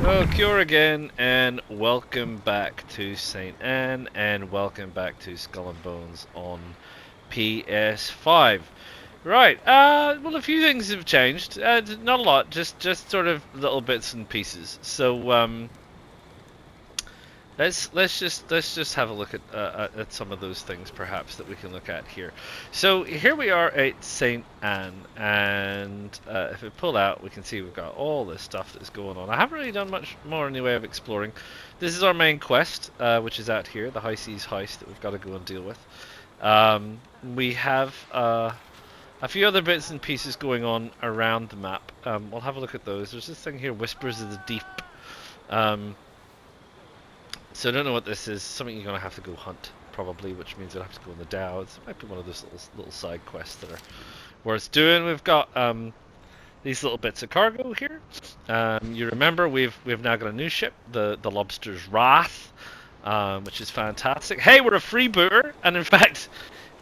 So, Cure again, and welcome back to St. Anne, and welcome back to Skull and Bones on PS5. Right, well, a few things have changed. Not a lot, just sort of little bits and pieces. So, let's just have a look at some of those things perhaps that we can look at here. So here we are at St. Anne, and if we pull out, we can see we've got all this stuff that's going on. I haven't really done much more in the way of exploring. This is our main quest, which is out here, the High Seas heist that we've got to go and deal with. We have a few other bits and pieces going on around the map. We'll have a look at those. There's this thing here, Whispers of the Deep. So I don't know what this is. Something you're going to have to go hunt, probably, which means you'll have to go in the Dow. It might be one of those little side quests that are worth doing. We've got these little bits of cargo here. You remember we've now got a new ship, the Lobster's Wrath, which is fantastic. Hey, we're a freebooter, and in fact,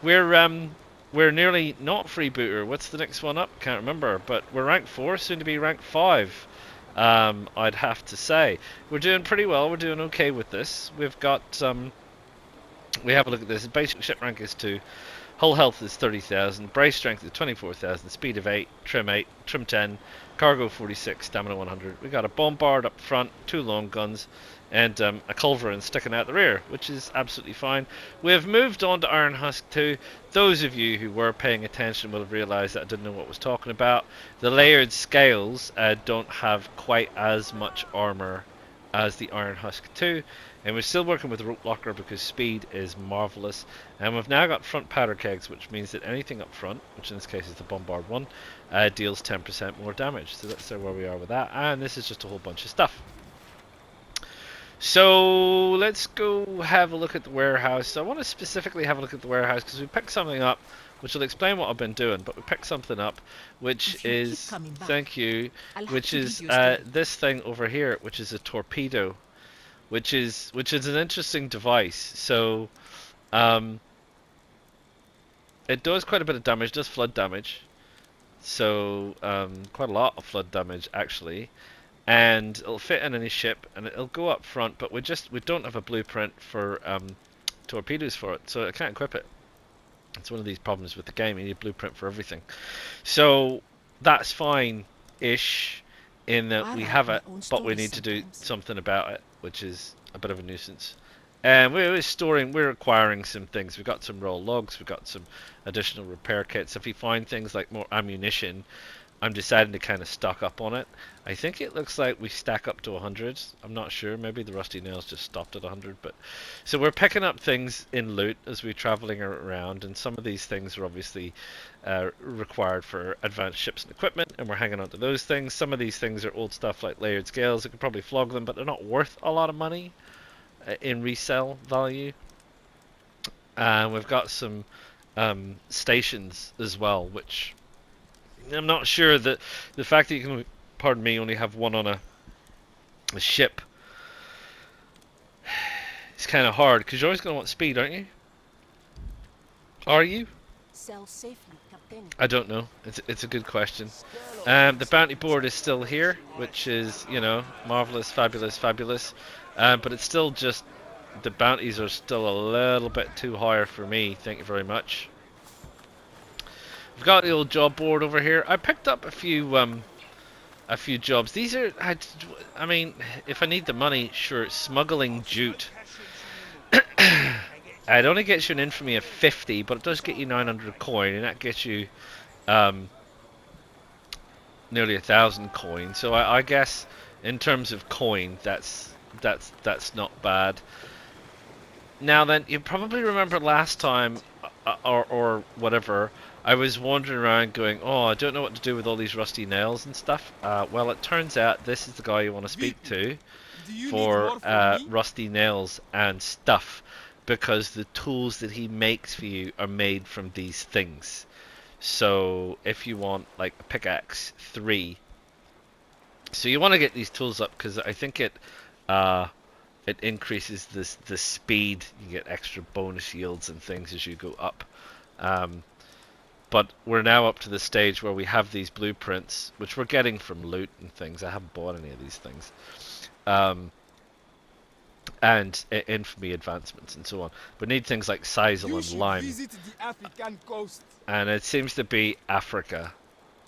we're nearly not freebooter. What's the next one up? Can't remember, but we're rank 4, soon to be rank 5. I'd have to say we're doing pretty well. We're doing okay with this. We've got we have a look at this. Basic ship rank is 2, hull health is 30,000, brace strength is 24,000, speed of 8, trim 10, cargo 46, stamina 100. We got a bombard up front, 2 long guns, and a culverin sticking out the rear, which is absolutely fine. We have moved on to Iron Husk 2. Those of you who were paying attention will have realised that I didn't know what I was talking about. The layered scales don't have quite as much armour as the Iron Husk 2, and we're still working with Rope Locker because speed is marvellous. And we've now got front powder kegs, which means that anything up front, which in this case is the Bombard 1, deals 10% more damage. So that's where we are with that, and this is just a whole bunch of stuff. So let's go have a look at the warehouse. So I want to specifically have a look at the warehouse because we picked something up which will explain what I've been doing, but we picked something up which is, thank you, which is this thing over here, which is a torpedo, which is an interesting device. So it does quite a bit of damage, does flood damage, so quite a lot of flood damage actually. And it'll fit in any ship, and it'll go up front, but we don't have a blueprint for torpedoes for it, so I can't equip it. It's one of these problems with the game. You need a blueprint for everything, so that's fine-ish in that we have it, but we need to do something about it, which is a bit of a nuisance. And we're acquiring some things. We've got some raw logs, we've got some additional repair kits. If we find things like more ammunition, I'm deciding to kind of stock up on it. I think it looks like we stack up to 100. I'm not sure. Maybe the rusty nails just stopped at 100. But so we're picking up things in loot as we're traveling around, and some of these things are obviously required for advanced ships and equipment, and we're hanging on to those things. Some of these things are old stuff like layered scales. I could probably flog them, but they're not worth a lot of money in resale value. And we've got some stations as well, which I'm not sure that the fact that you can, pardon me, only have one on a ship is kind of hard, because you're always going to want speed, aren't you? Are you? I don't know. It's a good question. The bounty board is still here, which is, you know, marvelous, fabulous, fabulous. But it's still just, the bounties are still a little bit too high for me. Thank you very much. We've got the old job board over here. I picked up a few jobs. These are, I mean, if I need the money, sure. Smuggling jute. It only gets you an infamy of 50, but it does get you 900 coin, and that gets you nearly 1,000 coin. So I guess in terms of coin, that's not bad. Now then, you probably remember last time, or whatever, I was wandering around going, oh, I don't know what to do with all these rusty nails and stuff. Well, it turns out this is the guy you want to speak to for rusty nails and stuff, because the tools that he makes for you are made from these things. So if you want like a pickaxe 3, so you want to get these tools up, because I think it increases the speed. You get extra bonus yields and things as you go up. But we're now up to the stage where we have these blueprints, which we're getting from loot and things. I haven't bought any of these things. and infamy advancements and so on. But need things like sisal You and should lime, visit the African coast. and it seems to be Africa,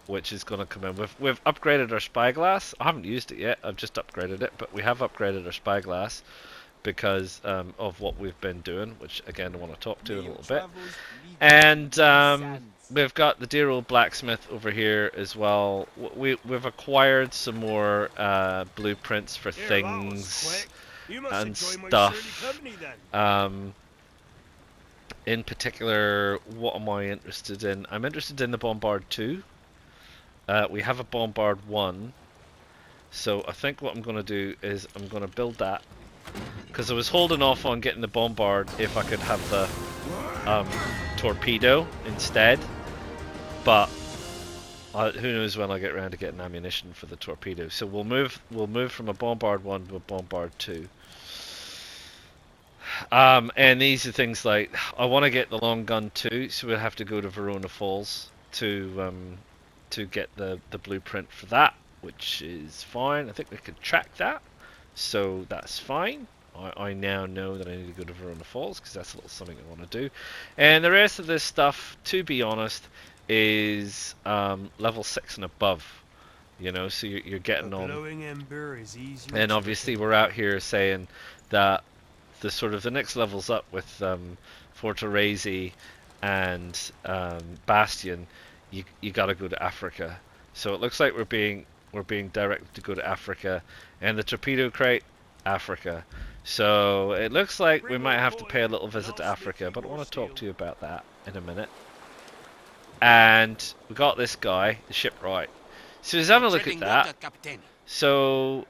which is going to come in. We've upgraded our spyglass. I haven't used it yet. I've just upgraded it, but we have upgraded our spyglass because of what we've been doing, which again I want to talk to in a little bit. And we've got the dear old blacksmith over here as well. We've acquired some more blueprints for things and stuff. In particular, what am I interested in? I'm interested in the Bombard 2. We have a Bombard 1. So I think what I'm going to do is I'm going to build that. Because I was holding off on getting the Bombard if I could have the torpedo instead. But who knows when I'll get around to getting ammunition for the torpedo. So we'll move from a Bombard 1 to a Bombard 2. And these are things like, I want to get the long gun too, so we'll have to go to Verona Falls to get the blueprint for that, which is fine. I think we could track that, so that's fine. I now know that I need to go to Verona Falls because that's a little something I want to do. And the rest of this stuff, to be honest, is level 6 and above. You know, so you're getting on. And obviously we're out here saying that the sort of the next levels up with Fortaleza and Bastion, you got to go to Africa. So it looks like we're being directed to go to Africa, and the torpedo crate, Africa. So it looks like we might have to pay a little visit to Africa, but I want to talk to you about that in a minute. And we got this guy, the shipwright. So let's have a look at that. So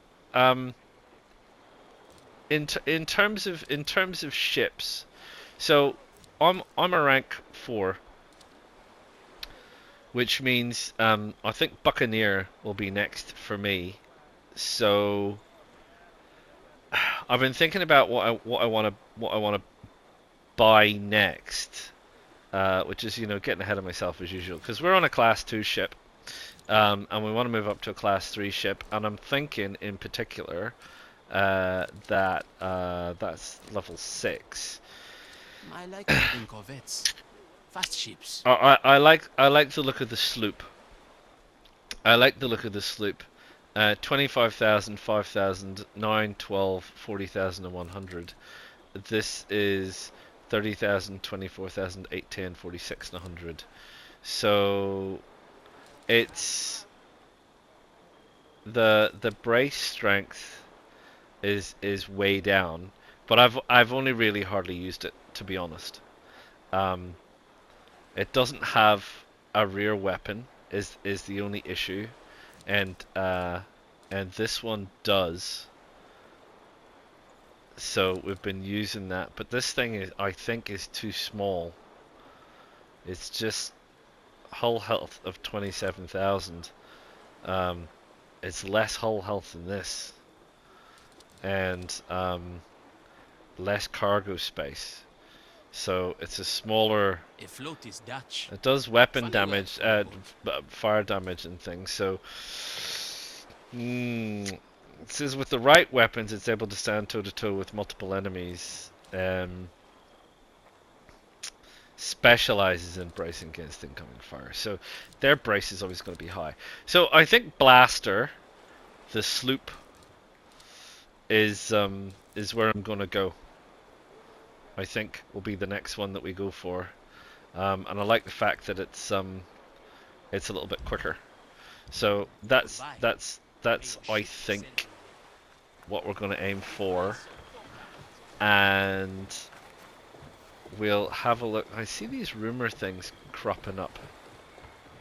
in terms of ships, so I'm a rank 4, which means I think Buccaneer will be next for me. So I've been thinking about what I want to buy next, which is, you know, getting ahead of myself as usual, because we're on a class 2 ship, and we want to move up to a class 3 ship, and I'm thinking in particular that that's level 6. I like building corvettes, fast ships. I like the look of the sloop. I like the look of the sloop. 25,000, 5,000, 9, 12, 40,000 and 100. This is 30,000, 24,000, 8, 10, 46 and 100. So it's the brace strength is way down, but I've only really hardly used it, to be honest. It doesn't have a rear weapon is the only issue, and this one does. So we've been using that, but this thing is, I think, is too small. It's just hull health of 27,000. It's less hull health than this, and less cargo space. So it's a smaller. A float is Dutch. It does weapon damage, fire damage and things. So it says with the right weapons, it's able to stand toe to toe with multiple enemies. Specializes in bracing against incoming fire. So their brace is always going to be high. So I think Blaster, the sloop, is where I'm going to go. I think will be the next one that we go for, and I like the fact that it's a little bit quicker. So that's I think what we're going to aim for, and we'll have a look. I see these rumor things cropping up.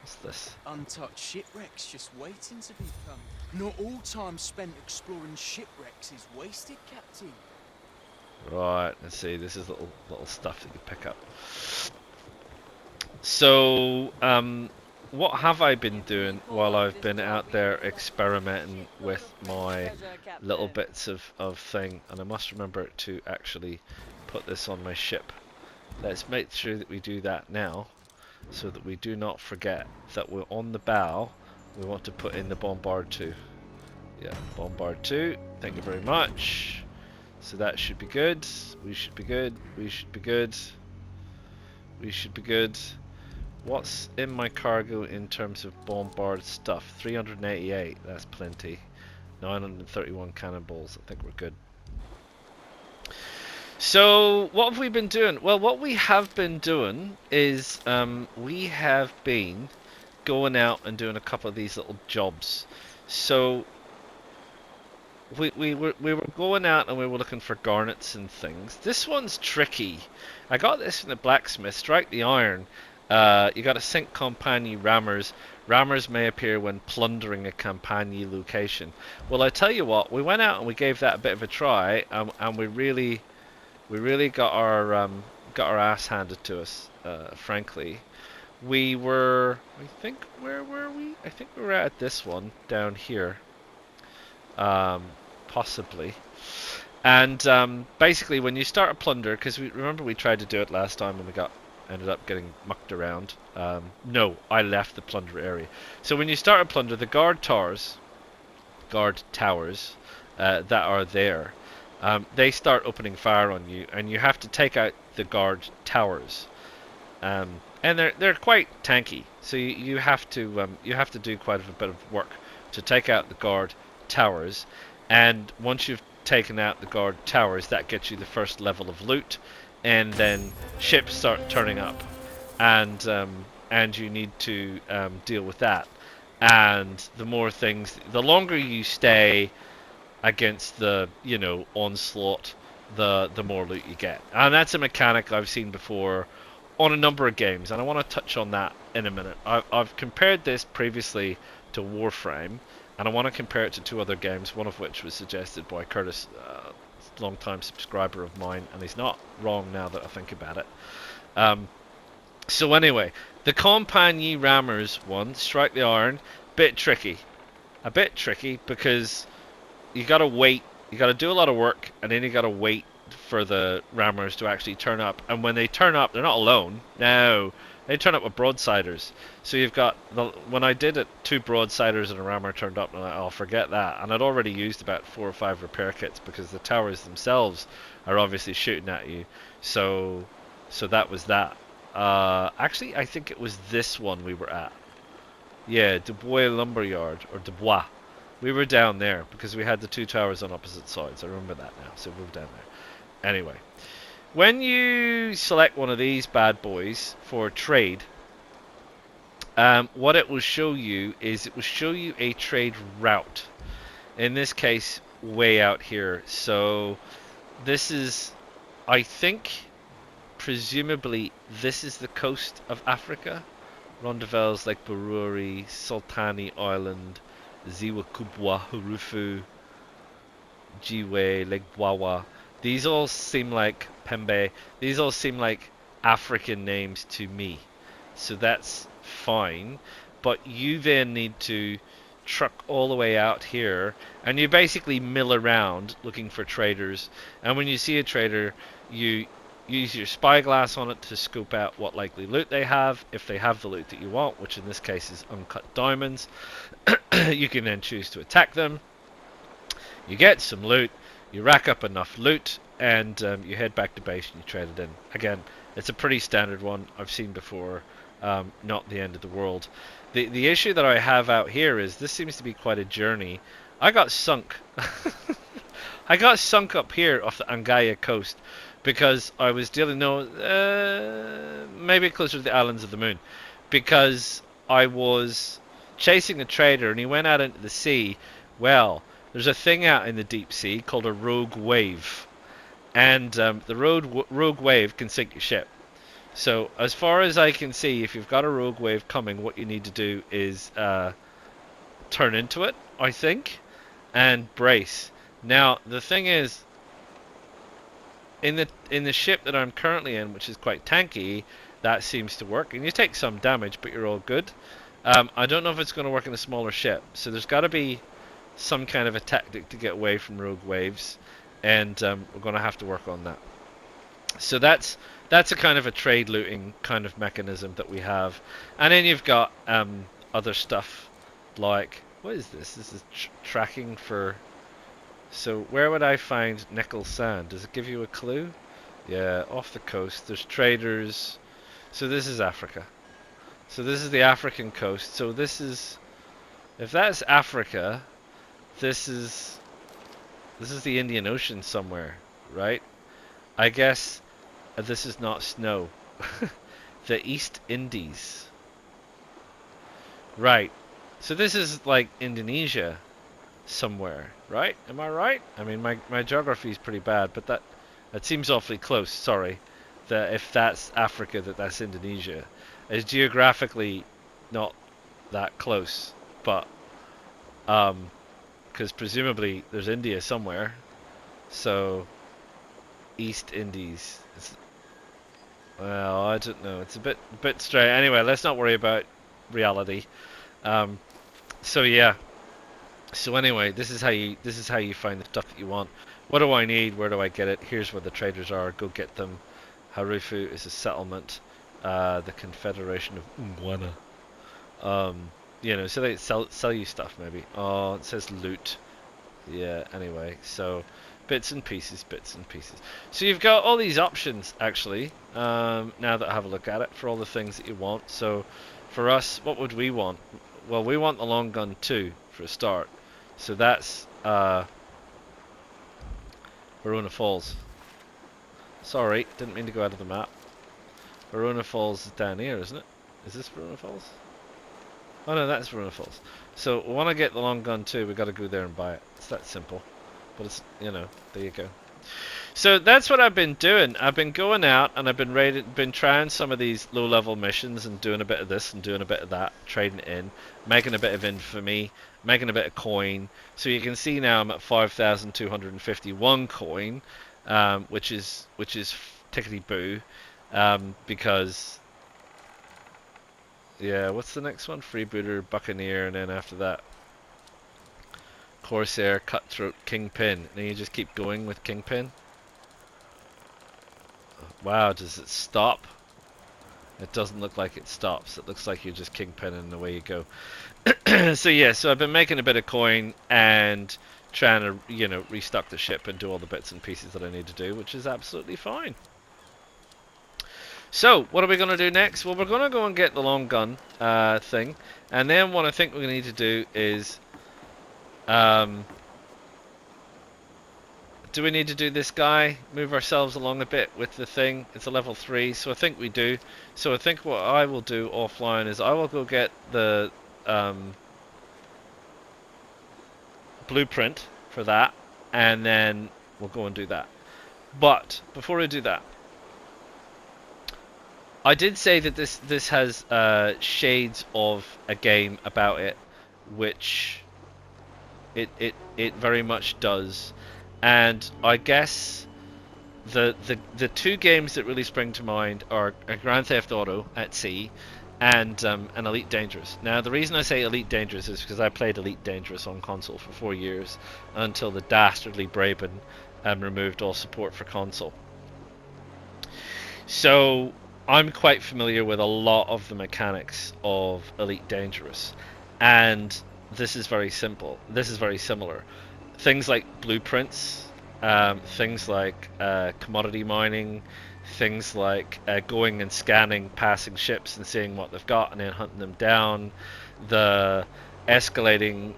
What's this? Untouched shipwrecks just waiting to be found. Not all time spent exploring shipwrecks is wasted, Captain. Right, let's see. This is little stuff that you pick up. So, what have I been doing while I've been out there experimenting with my little bits of thing? And I must remember to actually put this on my ship. Let's make sure that we do that now, so that we do not forget that we're on the bow. We want to put in the Bombard 2. Yeah, bombard 2. Thank you very much. So that should be good. We should be good. We should be good. We should be good. What's in my cargo in terms of bombard stuff? 388. That's plenty. 931 cannonballs. I think we're good. So what have we been doing? Well, what we have been doing is we have been going out and doing a couple of these little jobs. So we were going out and we were looking for garnets and things. This one's tricky. I got this from the blacksmith. Strike the iron. You got to sink Campagnie rammers. Rammers may appear when plundering a Campagnie location. Well, I tell you what, we went out and we gave that a bit of a try, and we really got our ass handed to us. Frankly, we were. I think where were we? I think we were at this one down here. Possibly. And basically, when you start a plunder, because remember we tried to do it last time and we ended up getting mucked around. No, I left the plunder area. So when you start a plunder, the guard towers that are there, they start opening fire on you, and you have to take out the guard towers. And they're quite tanky, so you have to do quite a bit of work to take out the guard towers. And once you've taken out the guard towers, that gets you the first level of loot, and then ships start turning up, and you need to deal with that. And the more things, the longer you stay against the onslaught, the more loot you get. And that's a mechanic I've seen before on a number of games, and I want to touch on that in a minute. I've compared this previously to Warframe, and I want to compare it to two other games, one of which was suggested by Curtis, a long-time subscriber of mine, and he's not wrong now that I think about it. So anyway, the Campagnie rammers one, Strike the Iron, a bit tricky because you gotta wait, you gotta do a lot of work, and then you gotta wait for the rammers to actually turn up. And when they turn up, they're not alone. No, they turn up with broadsiders. So you've got when I did it, 2 broadsiders and a rammer turned up, and I'll forget that. And I'd already used about 4 or 5 repair kits because the towers themselves are obviously shooting at you. So that was that. Actually, I think it was this one we were at. Yeah, Dubois Lumberyard, or Dubois. We were down there because we had the 2 towers on opposite sides. I remember that now, so we were down there. Anyway, when you select one of these bad boys for trade, what it will show you is it will show you a trade route. In this case, way out here. So this is, I think, presumably this is the coast of Africa. Rondevels like Bururi, Sultani Island, Ziwa Kubwa, Hurufu, Jiwe, Lake Wawa. These all seem like Pembe. These all seem like African names to me. So that's fine. But you then need to truck all the way out here, and you basically mill around looking for traders. And when you see a trader, you use your spyglass on it to scope out what likely loot they have. If they have the loot that you want, which in this case is uncut diamonds, you can then choose to attack them. You get some loot, you rack up enough loot, and you head back to base and you trade it in. Again, it's a pretty standard one I've seen before, not the end of the world. The issue that I have out here is this seems to be quite a journey. I got sunk. I got sunk up here off the Angaya coast because I was dealing, maybe closer to the Islands of the Moon, because I was chasing a trader and he went out into the sea. Well, there's a thing out in the deep sea called a rogue wave, and the rogue wave can sink your ship. So as far as I can see, if you've got a rogue wave coming, what you need to do is turn into it, I think, and brace. Now the thing is, in the ship that I'm currently in, which is quite tanky, that seems to work, and you take some damage, but you're all good. I don't know if it's going to work in a smaller ship, so there's got to be some kind of a tactic to get away from rogue waves, and we're going to have to work on that. So that's a kind of a trade looting kind of mechanism that we have. And then you've got other stuff like What is this? This is tracking for... So where would I find nickel sand? Does it give you a clue? Yeah, off the coast. There's traders. So this is Africa. So this is the African coast. So this is... If that's Africa, this is the Indian Ocean somewhere, right? I guess this is not snow. The East Indies. Right. So this is like Indonesia somewhere, right? Am I right? I mean, my geography is pretty bad, but that seems awfully close. Sorry. That if that's Africa, that's Indonesia. It's geographically not that close, but because presumably there's India somewhere. So East Indies. Well, I don't know. It's a bit strange. Anyway, let's not worry about reality. So yeah. So anyway, this is how you find the stuff that you want. What do I need? Where do I get it? Here's where the traders are. Go get them. Harufu is a settlement. The Confederation of Umwana. You know, so they sell you stuff maybe. Oh, it says loot. Yeah. Anyway, so bits and pieces. So you've got all these options actually. Now that I have a look at it, for all the things that you want. So for us, what would we want? Well, we want the long gun too for a start. So that's Verona Falls. Sorry, didn't mean to go out of the map. Verona Falls is down here, isn't it? Is this Verona Falls? Oh no, that's Verona Falls. So we want to get the long gun too. We got to go there and buy it. It's that simple. But it's, you know, there you go. So that's what I've been doing. I've been going out and I've been trying some of these low-level missions and doing a bit of this and doing a bit of that, trading it in, making a bit of infamy, making a bit of coin. So you can see now I'm at 5,251 coin, which is tickety boo, because yeah, what's the next one? Freebooter, Buccaneer, and then after that, Corsair, Cutthroat, Kingpin. And you just keep going with Kingpin. Wow, does it stop? It doesn't look like it stops. It looks like you're just Kingpin and away you go. So yeah, so I've been making a bit of coin and trying to, you know, restock the ship and do all the bits and pieces that I need to do, which is absolutely fine. So, what are we going to do next? Well, we're going to go and get the long gun thing. And then what I think we're going to need to do is... do we need to do this guy? Move ourselves along a bit with the thing. It's a level 3, so I think we do. So I think what I will do offline is I will go get the blueprint for that, and then we'll go and do that. But before I do that, I did say that this has shades of a game about it, which it very much does. And I guess the two games that really spring to mind are Grand Theft Auto at sea and Elite Dangerous. Now the reason I say Elite Dangerous is because I played Elite Dangerous on console for 4 years until the dastardly Braben removed all support for console. So I'm quite familiar with a lot of the mechanics of Elite Dangerous, and this is very simple. This is very similar. Things like blueprints, things like commodity mining, things like going and scanning passing ships and seeing what they've got and then hunting them down, the escalating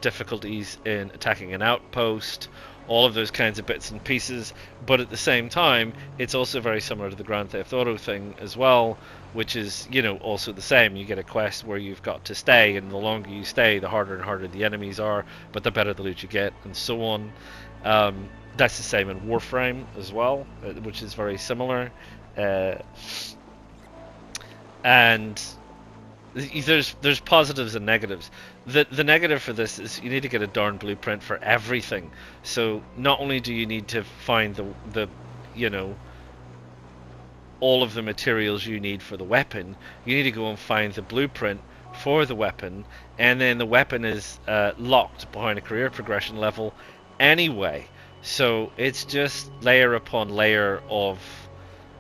difficulties in attacking an outpost, all of those kinds of bits and pieces. But at the same time, it's also very similar to the Grand Theft Auto thing as well, which is, you know, also the same. You get a quest where you've got to stay, and the longer you stay, the harder and harder the enemies are, but the better the loot you get, and so on. That's the same in Warframe as well, which is very similar. And there's positives and negatives. The negative for this is you need to get a darn blueprint for everything. So not only do you need to find the you know, all of the materials you need for the weapon, you need to go and find the blueprint for the weapon, and then the weapon is locked behind a career progression level anyway. So it's just layer upon layer of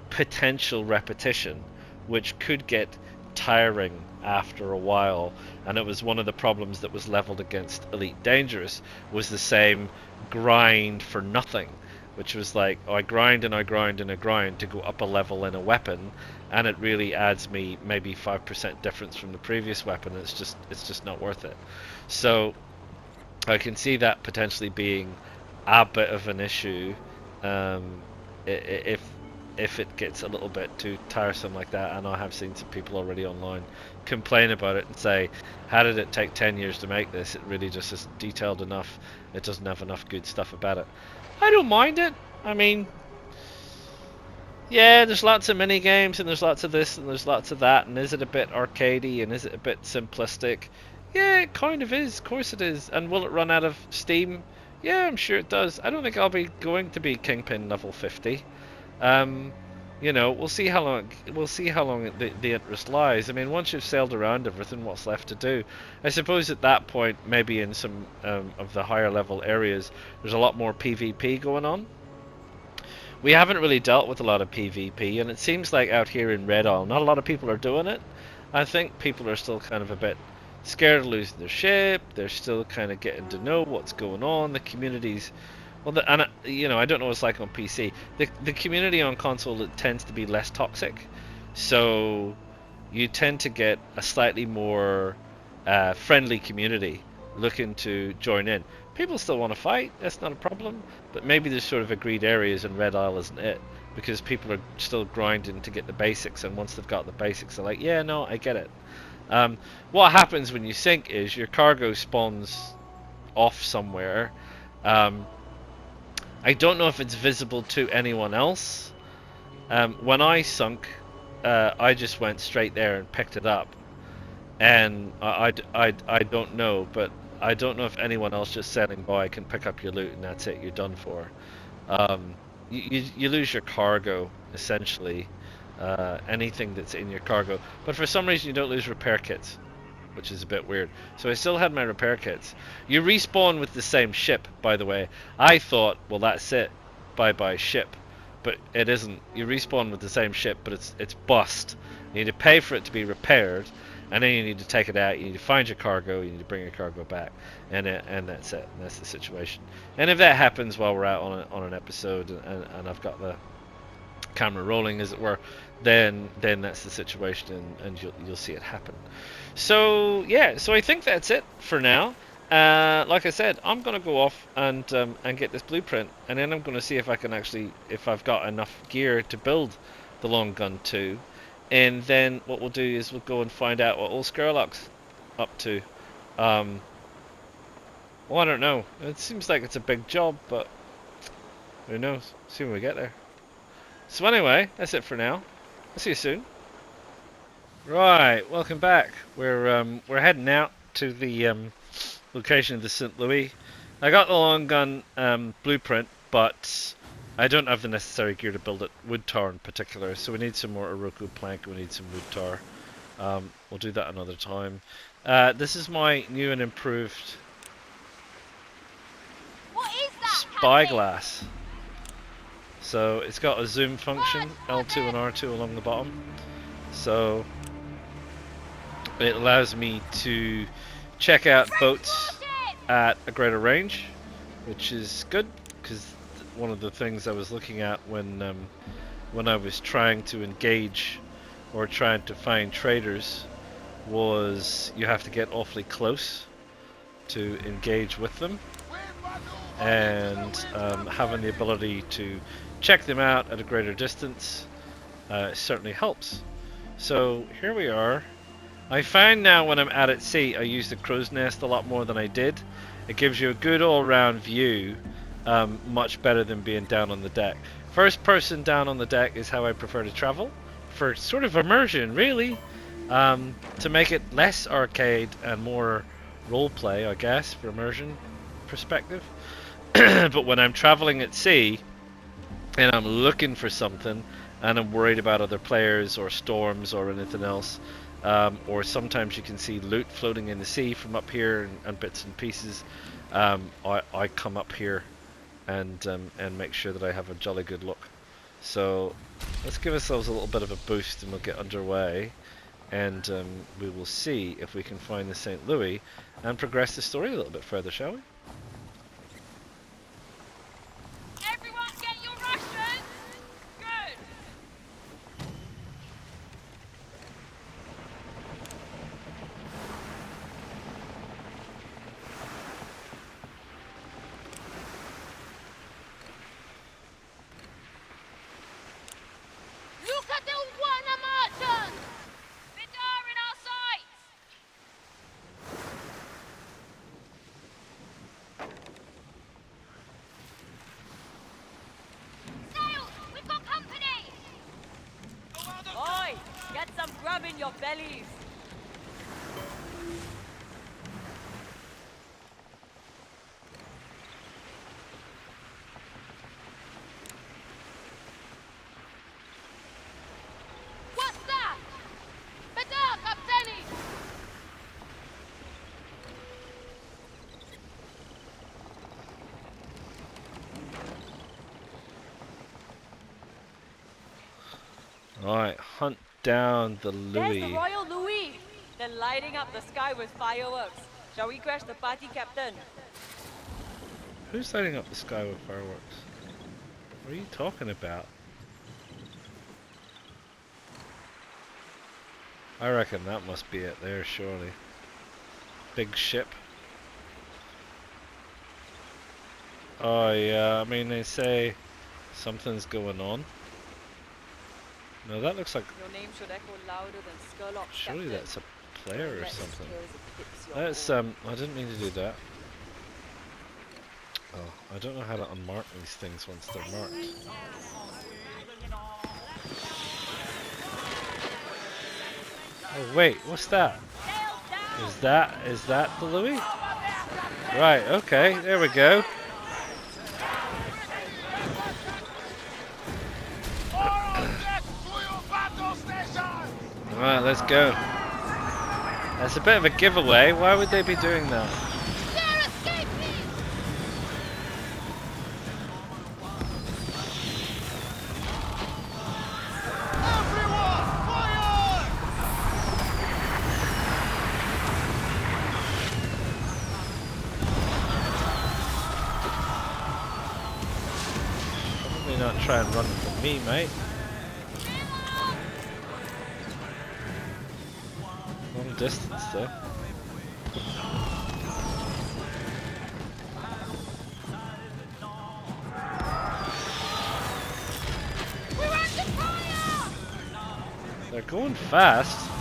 potential repetition, which could get tiring after a while, and it was one of the problems that was leveled against Elite Dangerous, was the same grind for nothing, which was like, oh, I grind and I grind and I grind to go up a level in a weapon, and it really adds me maybe 5% difference from the previous weapon. It's just not worth it. So I can see that potentially being a bit of an issue, if it gets a little bit too tiresome like that. And I have seen some people already online complain about it and say, how did it take 10 years to make this? It really just isn't detailed enough. It doesn't have enough good stuff about it. I don't mind it. I mean, yeah, there's lots of mini games and there's lots of this and there's lots of that, and is it a bit arcadey and is it a bit simplistic? Yeah, it kind of is. Of course it is. And will it run out of steam? Yeah, I'm sure it does. I don't think I'll be going to be Kingpin level 50. You know, we'll see how long the interest lies. I mean, once you've sailed around everything, what's left to do? I suppose at that point, maybe in some of the higher level areas, there's a lot more PvP going on. We haven't really dealt with a lot of PvP, and it seems like out here in Red Isle, not a lot of people are doing it. I think people are still kind of a bit scared of losing their ship. They're still kind of getting to know what's going on. The communities, well, you know, I don't know what it's like on PC. The community on console, it tends to be less toxic, so you tend to get a slightly more friendly community looking to join in. People still want to fight, that's not a problem, but maybe there's sort of agreed areas, and Red Isle isn't it, because people are still grinding to get the basics, and once they've got the basics, they're like, yeah, no, I get it. What happens when you sink is your cargo spawns off somewhere. I don't know if it's visible to anyone else. When I sunk, I just went straight there and picked it up, and I don't know, but I don't know if anyone else just sailing by can pick up your loot and that's it, you're done for. You lose your cargo, essentially, anything that's in your cargo, but for some reason you don't lose repair kits, which is a bit weird. So I still had my repair kits. You respawn with the same ship, by the way. I thought, well, that's it, bye-bye ship, but it isn't. You respawn with the same ship, but it's bust. You need to pay for it to be repaired, and then you need to take it out, you need to find your cargo, you need to bring your cargo back, and that's it, and that's the situation. And if that happens while we're out on an episode, and I've got the camera rolling, as it were, then that's the situation, and you'll see it happen. So yeah, so I think that's it for now. Like I said, I'm gonna go off and get this blueprint, and then I'm gonna see if I can actually, if I've got enough gear to build the long gun 2. And then what we'll do is we'll go and find out what old Scurlock's up to. Well, I don't know. It seems like it's a big job, but who knows? See when we get there. So anyway, that's it for now. I'll see you soon. Right, welcome back. We're heading out to the location of the St. Louis. I got the long gun blueprint, but I don't have the necessary gear to build it, wood tar in particular, so we need some more Oroku plank, we need some wood tar. We'll do that another time. This is my new and improved spyglass. So it's got a zoom function, L2 and R2 along the bottom. So it allows me to check out boats at a greater range, which is good, because one of the things I was looking at when I was trying to engage or trying to find traders was you have to get awfully close to engage with them, and having the ability to check them out at a greater distance certainly helps. So here we are. I find now when I'm out at sea I use the crow's nest a lot more than I did. It gives you a good all-round view, much better than being down on the deck. First person down on the deck is how I prefer to travel, for sort of immersion really, to make it less arcade and more roleplay, I guess, for immersion perspective. But when I'm traveling at sea and I'm looking for something and I'm worried about other players or storms or anything else, or sometimes you can see loot floating in the sea from up here and bits and pieces, I come up here and make sure that I have a jolly good look. So let's give ourselves a little bit of a boost and we'll get underway. and we will see if we can find the St. Louis and progress the story a little bit further, shall we? Everyone get your rations! Good! Look at the Wana merchants! Vidar in our sights! Sail! We've got company! Oi! Get some grub in your bellies! What's that? Vidar, Kapteni! Alright, hunt down the There's Louis. the Royal Louis! They're lighting up the sky with fireworks. Shall we crash the party, Captain? Who's lighting up the sky with fireworks? What are you talking about? I reckon that must be it there, surely. Big ship. Oh yeah, I mean they say something's going on. No, that looks like, Your name should echo louder than Scurlock, surely Captain. that's a player or Let's something. hear as it hits your That's home. I didn't mean to do that. Oh, I don't know how to unmark these things once they're marked. Oh wait, what's that? Is that the Louis? Right, okay, there we go. Alright, let's go. That's a bit of a giveaway. Why would they be doing that? They're escaping! Everyone, fire! Probably not try and run from me, mate. Long distance though. We're under fire! They're going fast.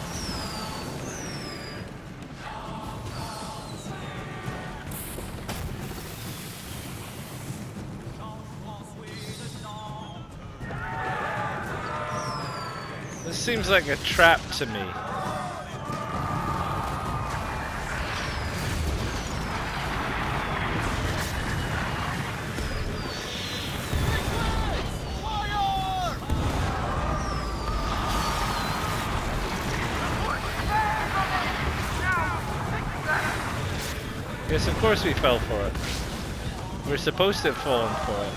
This seems like a trap to me. Yes, of course we fell for it. We're supposed to have fallen for it.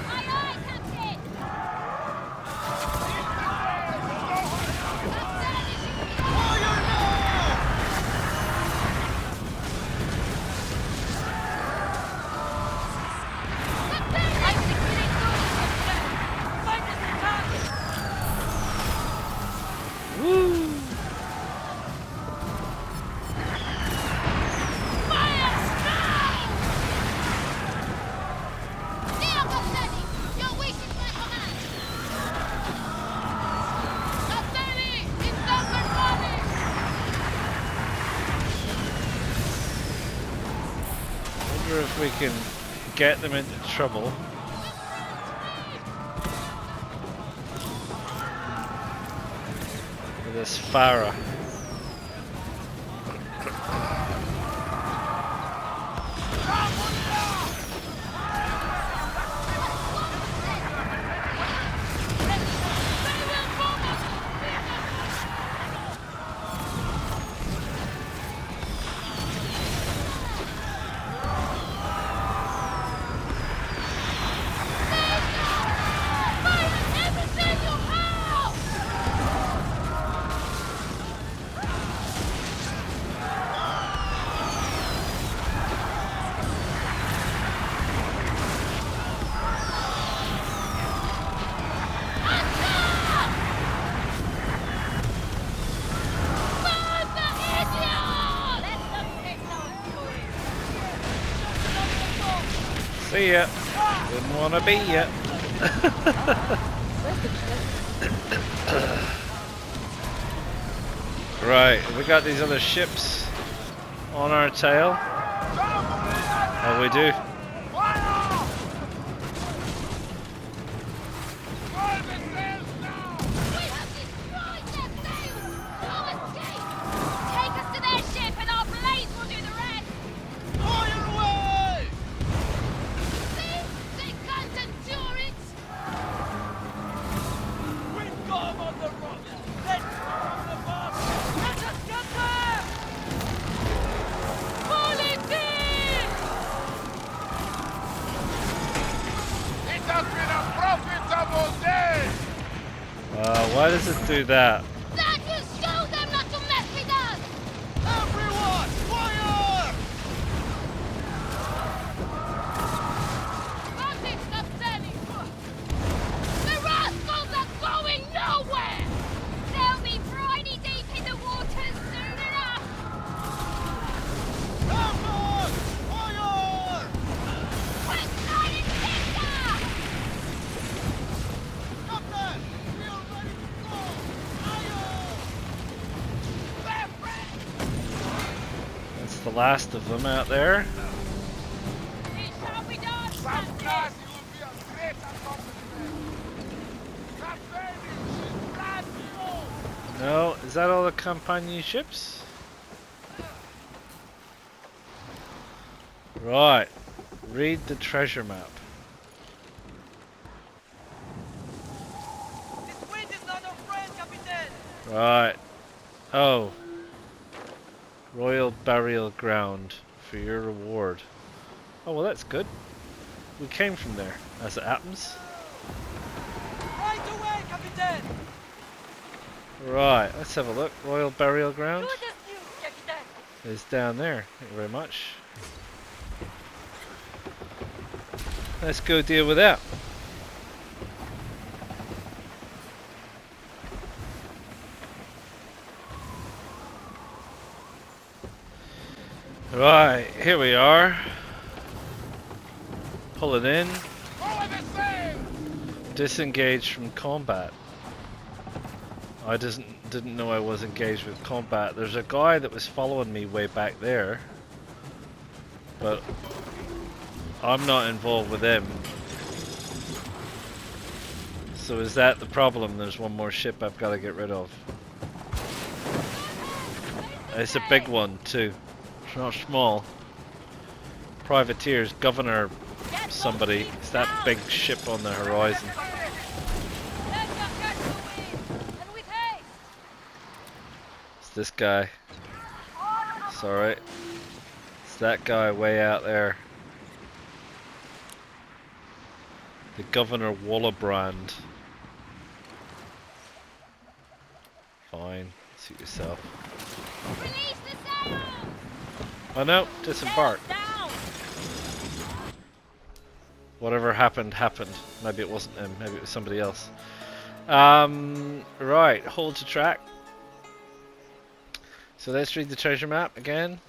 Aye, aye, Captain! Woo! Wonder if we can get them into trouble. With this Farah. Let's See ya. Didn't want to be ya. Right, we got these other ships on our tail. Oh, we do. We have destroyed their sails! No escape! Take us to their ship and our blades will do the rest! Fire away! See? They can't endure it! We've got 'em on the rocks! Let's on the box! Let us get them! Pull it in! It has been a profitable day! Why does it do that? That will show them not to mess with us! Everyone, fire! Nothing stop selling! The rascals are going nowhere! They'll be briny deep in the waters soon enough! Everyone, fire! Quick, Sergeant Victor! Captain, we are ready to go! Fire! That's the last of them out there. It shall be done, Sometimes Captain! you will be a great accomplishment! Captain, she's brand new! No, is that all the Campagnie ships? Right. Read the treasure map. This wind is not our friend, Captain! Right. Oh. Royal Burial Ground for your reward. Oh, well, that's good. We came from there, as it happens. Right away, Captain! Right, let's have a look. Royal Burial Ground Do this new, Captain! is down there. Thank you very much. Let's go deal with that. Right, here we are. Pull it in. Lower the sail! Disengage from combat. I didn't know I was engaged with combat. There's a guy that was following me way back there, but I'm not involved with him. So is that the problem? There's one more ship I've got to get rid of. It's a big one too. It's not small. Privateers, Governor somebody. It's that big ship on the horizon. Let them catch the wind! And with haste! It's this guy. It's alright. It's that guy way out there. The Governor Wallerbrand. Fine. Suit yourself. Release the sails! Oh no, disembark. Down! Whatever happened, happened. Maybe it wasn't him, maybe it was somebody else. Right, hold to track. So let's read the treasure map again.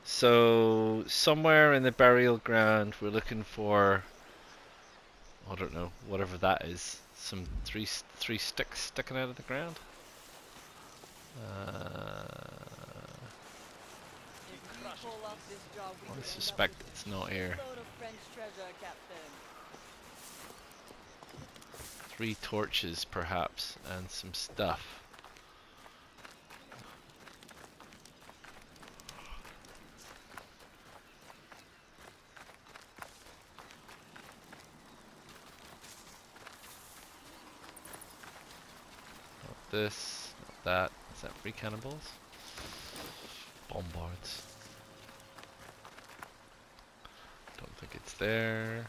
So, somewhere in the burial ground, we're looking for, I don't know, whatever that is. Some three sticks sticking out of the ground. If we pull off this job, we I could suspect end up it's not here. with a load of French treasure, Captain. 3 torches, perhaps, and some stuff. Not this, not that. Is that 3 cannonballs? Bombards. Don't think it's there.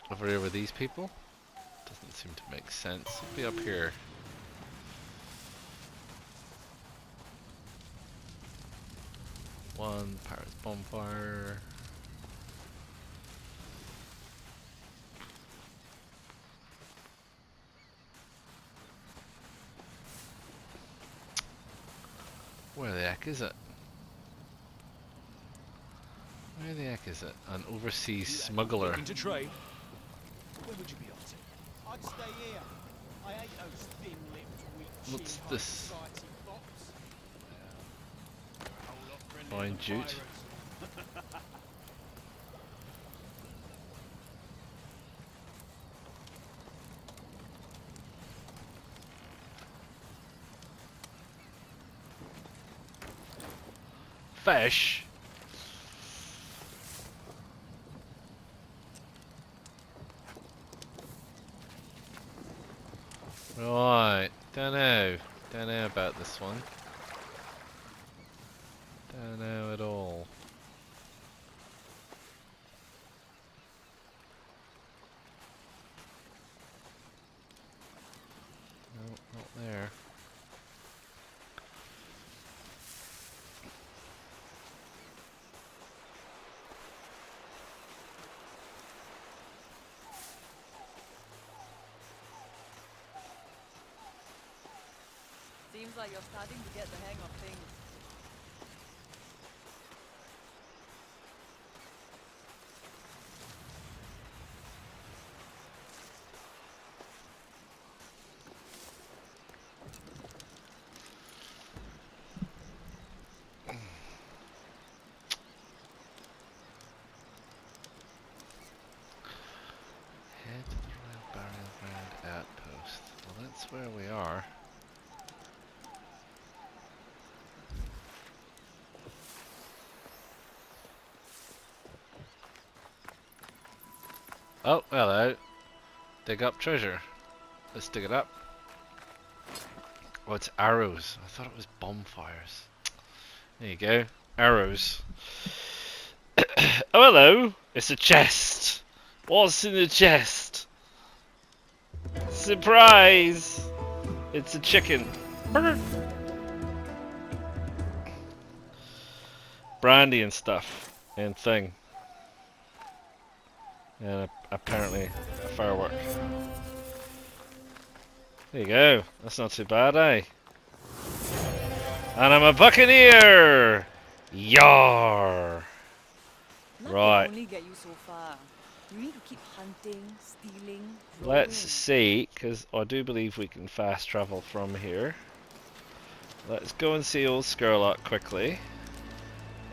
Over here with these people? Doesn't seem to make sense. It'll be up here. One pirate's bonfire. Where the heck is it? Where the heck is it? An overseas smuggler. Looking to trade? Where would you be off to? I'd stay here. I hate those thin-lipped, weak-chin, What's this? high-society fops. A whole lot friendlier Fine than jute. pirates. Fish? Right, don't know about this one. Don't know at all. No, not there. Seems like you're starting to get the hang of things. Head to the Royal Burial Ground outpost. Well, that's where we are. Oh, hello. Dig up treasure. Let's dig it up. Oh, it's arrows. I thought it was bonfires. There you go. Arrows. Oh, hello. It's a chest. What's in the chest? Surprise! It's a chicken. Brandy and stuff. And thing. And apparently a firework. There you go. That's not too bad, eh? And I'm a buccaneer! Yar! Luck Right. can only get you so far. You need to keep hunting, stealing, Let's growing. see, because I do believe we can fast travel from here. Let's go and see old Scurlock quickly.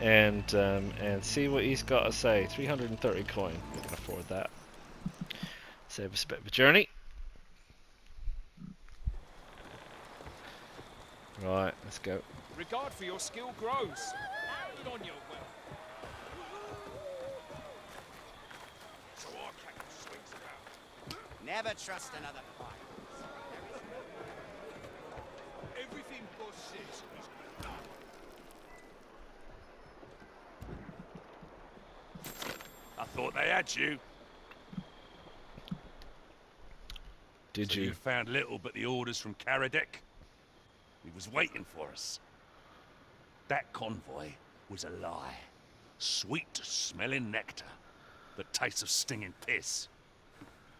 And see what he's got to say. 330 coin. We can afford that. Save us a bit of a journey. Right, let's go. Regard for your skill grows. Good on your well. So our captain swings about. Never trust another pirate. Everything boss says is done. I thought they had you. Did So you? you found little but the orders from Karadek? He was waiting for us. That convoy was a lie. Sweet-smelling nectar, but tastes of stinging piss.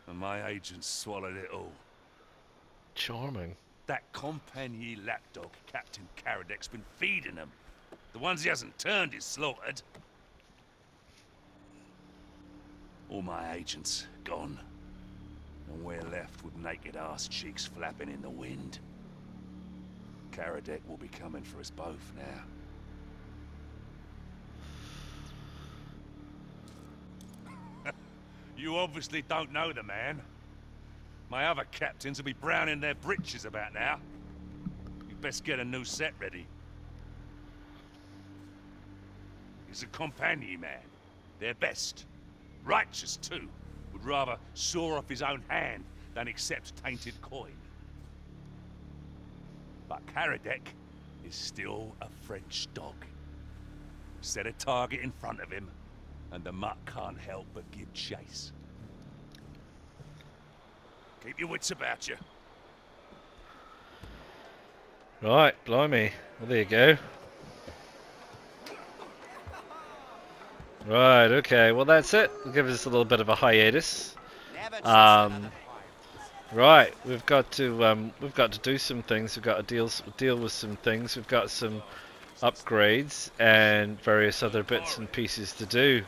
And my agents swallowed it all. Charming. That Campagnie lapdog Captain Karadek's been feeding them. The ones he hasn't turned is slaughtered. All my agents gone. And we're left with naked ass cheeks flapping in the wind. Karadek will be coming for us both now. You obviously don't know the man. My other captains will be browning their britches about now. You best get a new set ready. He's a Campagnie man. Their best. Righteous, too. Would rather saw off his own hand than accept tainted coin. But Karadek is still a French dog. Set a target in front of him, and the mutt can't help but give chase. Keep your wits about you. Right, blimey. Well, there you go. Right, okay. Well, that's it. We'll give us a little bit of a hiatus. Never trust another pirate. Right, we've got to do some things. We've got to deal with some things. We've got some upgrades and various other bits and pieces to do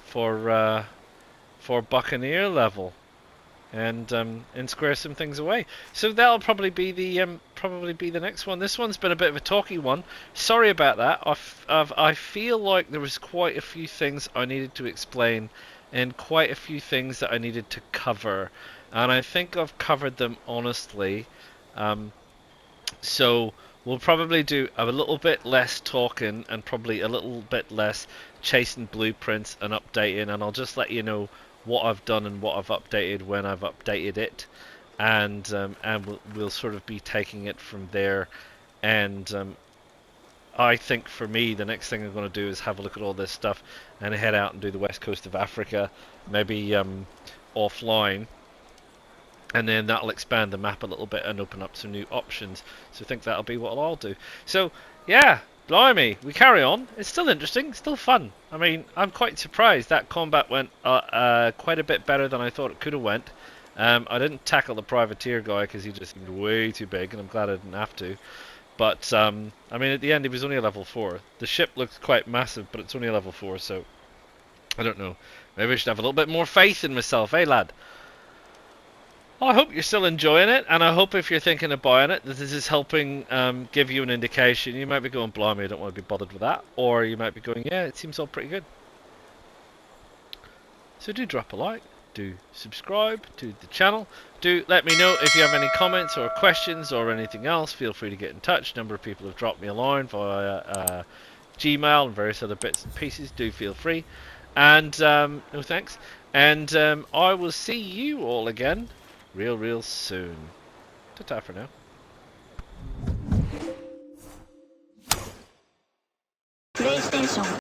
for Buccaneer level, and square some things away. So that'll probably be the next one. This one's been a bit of a talky one. Sorry about that. I feel like there was quite a few things I needed to explain, and quite a few things that I needed to cover, and I think I've covered them honestly. So we'll probably do a little bit less talking and probably a little bit less chasing blueprints and updating, and I'll just let you know what I've done and what I've updated when I've updated it, and we'll sort of be taking it from there. And I think for me the next thing I'm going to do is have a look at all this stuff and head out and do the west coast of Africa, maybe offline, and then that'll expand the map a little bit and open up some new options. So I think that'll be what I'll do. So yeah, blimey, we carry on. It's still interesting, still fun. I mean, I'm quite surprised that combat went quite a bit better than I thought it could have went. I didn't tackle the privateer guy because he just seemed way too big, and I'm glad I didn't have to. But I mean, at the end, he was only a level 4. The ship looks quite massive, but it's only a level 4, so I don't know. Maybe I should have a little bit more faith in myself, eh, lad? I hope you're still enjoying it, and I hope if you're thinking of buying it, that this is helping give you an indication. You might be going, blimey, I don't want to be bothered with that. Or you might be going, yeah, it seems all pretty good. So do drop a like, do subscribe to the channel. Do let me know if you have any comments or questions or anything else. Feel free to get in touch. A number of people have dropped me a line via Gmail and various other bits and pieces. Do feel free. And no thanks. And I will see you all again real soon. Ta-ta for now.